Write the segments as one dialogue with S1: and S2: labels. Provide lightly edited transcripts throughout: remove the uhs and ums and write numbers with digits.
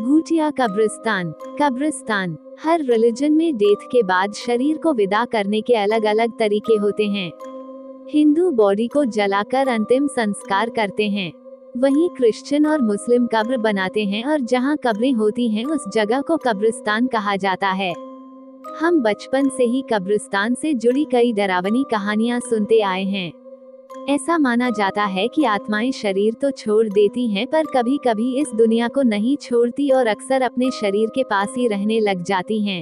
S1: भूतिया कब्रिस्तान। कब्रिस्तान। हर रिलीजन में डेथ के बाद शरीर को विदा करने के अलग अलग तरीके होते हैं। हिंदू बॉडी को जलाकर अंतिम संस्कार करते हैं, वहीं क्रिश्चियन और मुस्लिम कब्र बनाते हैं और जहां कब्रें होती हैं उस जगह को कब्रिस्तान कहा जाता है। हम बचपन से ही कब्रिस्तान से जुड़ी कई डरावनी कहानियां सुनते आए हैं। ऐसा माना जाता है कि आत्माएं शरीर तो छोड़ देती हैं पर कभी कभी इस दुनिया को नहीं छोड़ती और अक्सर अपने शरीर के पास ही रहने लग जाती हैं।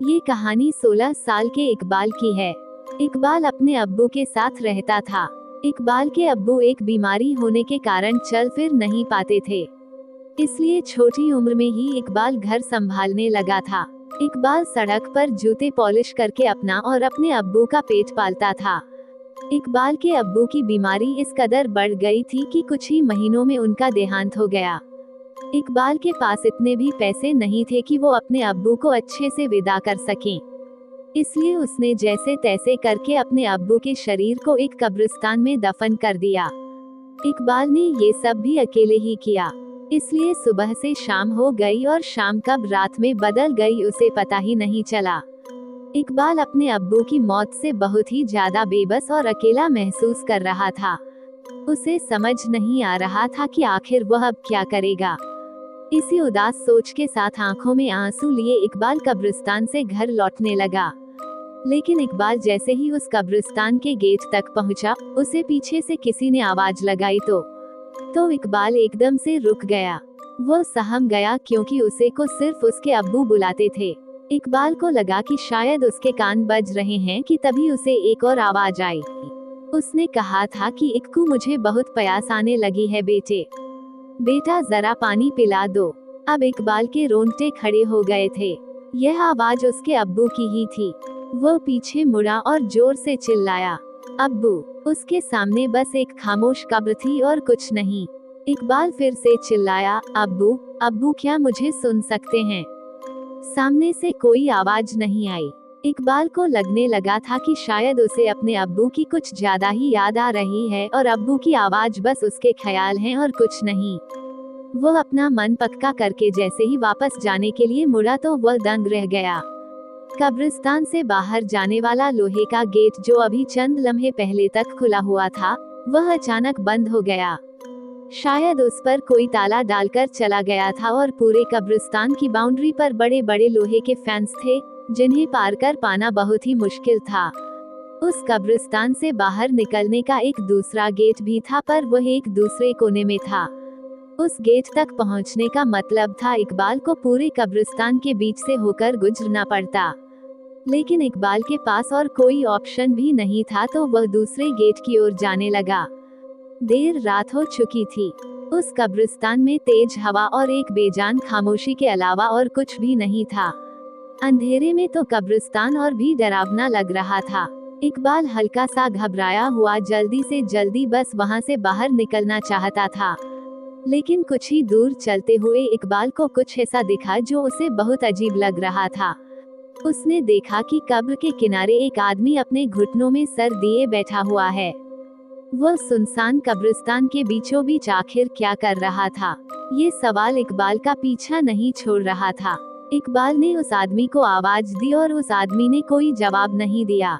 S1: ये कहानी 16 साल के इकबाल की है। इकबाल अपने अब्बू के साथ रहता था। इकबाल के अब्बू एक बीमारी होने के कारण चल फिर नहीं पाते थे, इसलिए छोटी उम्र में ही इकबाल घर संभालने लगा था। इकबाल सड़क पर जूते पॉलिश करके अपना और अपने अब्बू का पेट पालता था। इकबाल के अब्बू की बीमारी इस कदर बढ़ गई थी कि कुछ ही महीनों में उनका देहांत हो गया। इकबाल के पास इतने भी पैसे नहीं थे कि वो अपने अब्बू को अच्छे से विदा कर सकें, इसलिए उसने जैसे तैसे करके अपने अब्बू के शरीर को एक कब्रिस्तान में दफन कर दिया। इकबाल ने ये सब भी अकेले ही किया, इसलिए सुबह से शाम हो गई और शाम कब रात में बदल गई उसे पता ही नहीं चला। इकबाल अपने अब्बू की मौत से बहुत ही ज्यादा बेबस और अकेला महसूस कर रहा था। उसे समझ नहीं आ रहा था कि आखिर वह अब क्या करेगा। इसी उदास सोच के साथ आंखों में आंसू लिए इकबाल कब्रिस्तान से घर लौटने लगा। लेकिन इकबाल जैसे ही उस कब्रिस्तान के गेट तक पहुंचा, उसे पीछे से किसी ने आवाज लगाई तो इकबाल एकदम से रुक गया। वो सहम गया क्योंकि उसे को सिर्फ उसके अब्बू बुलाते थे। इकबाल को लगा कि शायद उसके कान बज रहे हैं कि तभी उसे एक और आवाज आई। उसने कहा था कि इक्कू, मुझे बहुत प्यास आने लगी है बेटा जरा पानी पिला दो। अब इकबाल के रोंगटे खड़े हो गए थे। यह आवाज उसके अब्बू की ही थी। वो पीछे मुड़ा और जोर से चिल्लाया, अब्बू। उसके सामने बस एक खामोश कब्र थी और कुछ नहीं। इकबाल फिर से चिल्लाया, अब्बू अब्बू, क्या मुझे सुन सकते हैं? सामने से कोई आवाज नहीं आई। इकबाल को लगने लगा था कि शायद उसे अपने अब्बू की कुछ ज्यादा ही याद आ रही है और अब्बू की आवाज बस उसके ख्याल हैं और कुछ नहीं। वो अपना मन पक्का करके जैसे ही वापस जाने के लिए मुड़ा तो वह दंग रह गया। कब्रिस्तान से बाहर जाने वाला लोहे का गेट जो अभी चंद लम्हे पहले तक खुला हुआ था, वह अचानक बंद हो गया। शायद उस पर कोई ताला डालकर चला गया था और पूरे कब्रिस्तान की बाउंड्री पर बड़े बड़े लोहे के फेंस थे, जिन्हें पार कर पाना बहुत ही मुश्किल था। उस कब्रिस्तान से बाहर निकलने का एक दूसरा गेट भी था, पर वह एक दूसरे कोने में था। उस गेट तक पहुंचने का मतलब था इकबाल को पूरे कब्रिस्तान के बीच से होकर गुजरना पड़ता। लेकिन इकबाल के पास और कोई ऑप्शन भी नहीं था, तो वह दूसरे गेट की ओर जाने लगा। देर रात हो चुकी थी। उस कब्रिस्तान में तेज हवा और एक बेजान खामोशी के अलावा और कुछ भी नहीं था। अंधेरे में तो कब्रिस्तान और भी डरावना लग रहा था। इकबाल हल्का सा घबराया हुआ जल्दी से जल्दी बस वहां से बाहर निकलना चाहता था। लेकिन कुछ ही दूर चलते हुए इकबाल को कुछ ऐसा दिखा जो उसे बहुत अजीब लग रहा था। उसने देखा कि कब्र के किनारे एक आदमी अपने घुटनों में सर दिए बैठा हुआ है। वह सुनसान कब्रिस्तान के बीचों बीच आखिर क्या कर रहा था? ये सवाल इकबाल का पीछा नहीं छोड़ रहा था। इकबाल ने उस आदमी को आवाज दी और उस आदमी ने कोई जवाब नहीं दिया।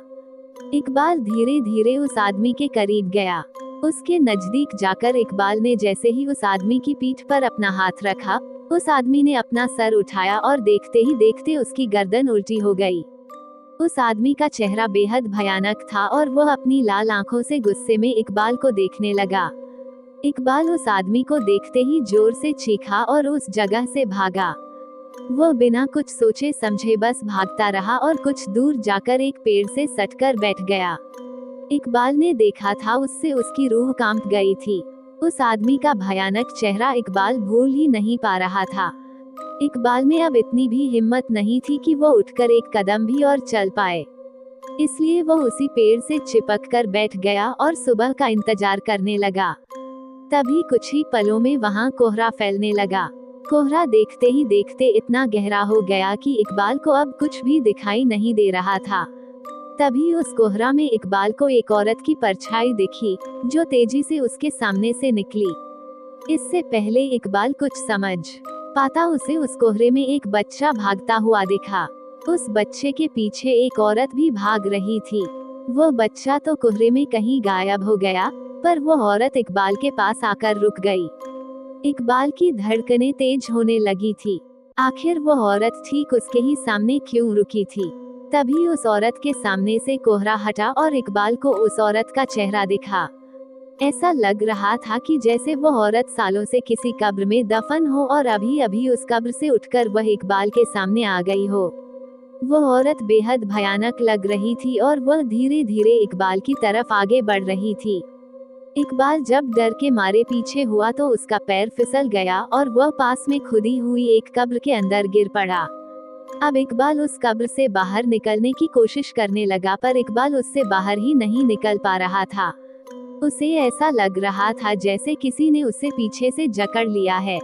S1: इकबाल धीरे धीरे उस आदमी के करीब गया। उसके नजदीक जाकर इकबाल ने जैसे ही उस आदमी की पीठ पर अपना हाथ रखा, उस आदमी ने अपना सर उठाया और देखते ही देखते उसकी गर्दन उल्टी हो गई। उस आदमी का चेहरा बेहद भयानक था और वह अपनी लाल आंखों से गुस्से में इकबाल को देखने लगा। इकबाल उस आदमी को देखते ही जोर से चीखा और उस जगह से भागा। वह बिना कुछ सोचे समझे बस भागता रहा और कुछ दूर जाकर एक पेड़ से सटकर बैठ गया। इकबाल ने देखा था उससे उसकी रूह कांप गई थी। उस आदमी का भयानक चेहरा इकबाल भूल ही नहीं पा रहा था। इकबाल में अब इतनी भी हिम्मत नहीं थी कि वो उठकर एक कदम भी और चल पाए, इसलिए वो उसी पेड़ से चिपक कर बैठ गया और सुबह का इंतजार करने लगा। तभी कुछ ही पलों में वहां कोहरा फैलने लगा। कोहरा देखते ही देखते इतना गहरा हो गया कि इकबाल को अब कुछ भी दिखाई नहीं दे रहा था। तभी उस कोहरा में इकबाल को एक औरत की परछाई दिखी, जो तेजी से उसके सामने से निकली। इससे पहले इकबाल कुछ समझ पाता उसे उस कोहरे में एक बच्चा भागता हुआ दिखा। उस बच्चे के पीछे एक औरत भी भाग रही थी। वो बच्चा तो कोहरे में कहीं गायब हो गया, पर वो औरत इकबाल के पास आकर रुक गई। इकबाल की धड़कनें तेज होने लगी थी। आखिर वो औरत ठीक उसके ही सामने क्यों रुकी थी? तभी उस औरत के सामने से कोहरा हटा और इकबाल को उस औरत का चेहरा दिखा। ऐसा लग रहा था कि जैसे वो औरत सालों से किसी कब्र में दफन हो और अभी अभी उस कब्र से उठकर वह इकबाल के सामने आ गई हो। वो औरत बेहद भयानक लग रही थी और वह धीरे धीरे इकबाल की तरफ आगे बढ़ रही थी। इकबाल जब डर के मारे पीछे हुआ तो उसका पैर फिसल गया और वह पास में खुदी हुई एक कब्र के अंदर गिर पड़ा। अब इकबाल उस कब्र से बाहर निकलने की कोशिश करने लगा, पर इकबाल उससे बाहर ही नहीं निकल पा रहा था। उसे ऐसा लग रहा था जैसे किसी ने उसे पीछे से जकड़ लिया है।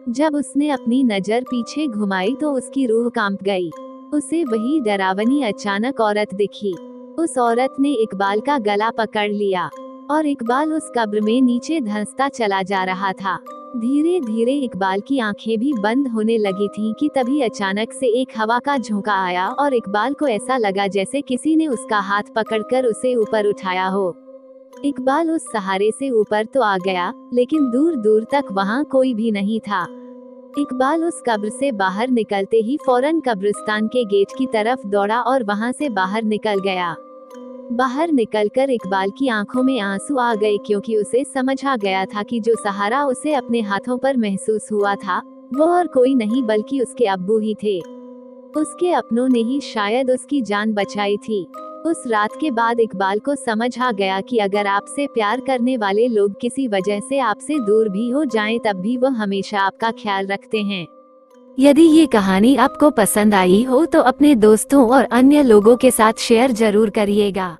S1: जब उसने अपनी नजर पीछे घुमाई तो उसकी रूह कांप गई। उसे वही डरावनी अचानक औरत दिखी। उस औरत ने इकबाल का गला पकड़ लिया और इकबाल उस कब्र में नीचे धंसता चला जा रहा था। धीरे धीरे इकबाल की आंखें भी बंद होने लगी थीं कि तभी अचानक से एक हवा का झोंका आया और इकबाल को ऐसा लगा जैसे किसी ने उसका हाथ पकड़कर उसे ऊपर उठाया हो। इकबाल उस सहारे से ऊपर तो आ गया, लेकिन दूर दूर तक वहाँ कोई भी नहीं था। इकबाल उस कब्र से बाहर निकलते ही फौरन कब्रिस्तान के गेट की तरफ दौड़ा और वहाँ से बाहर निकल गया। बाहर निकलकर इकबाल की आंखों में आंसू आ गए, क्योंकि उसे समझ आ गया था कि जो सहारा उसे अपने हाथों पर महसूस हुआ था वो और कोई नहीं बल्कि उसके अब्बू ही थे। उसके अपनों ने ही शायद उसकी जान बचाई थी। उस रात के बाद इकबाल को समझ आ गया कि अगर आपसे प्यार करने वाले लोग किसी वजह से आपसे दूर भी हो जाएं, तब भी वो हमेशा आपका ख्याल रखते हैं।
S2: यदि ये कहानी आपको पसंद आई हो तो अपने दोस्तों और अन्य लोगों के साथ शेयर जरूर करिएगा।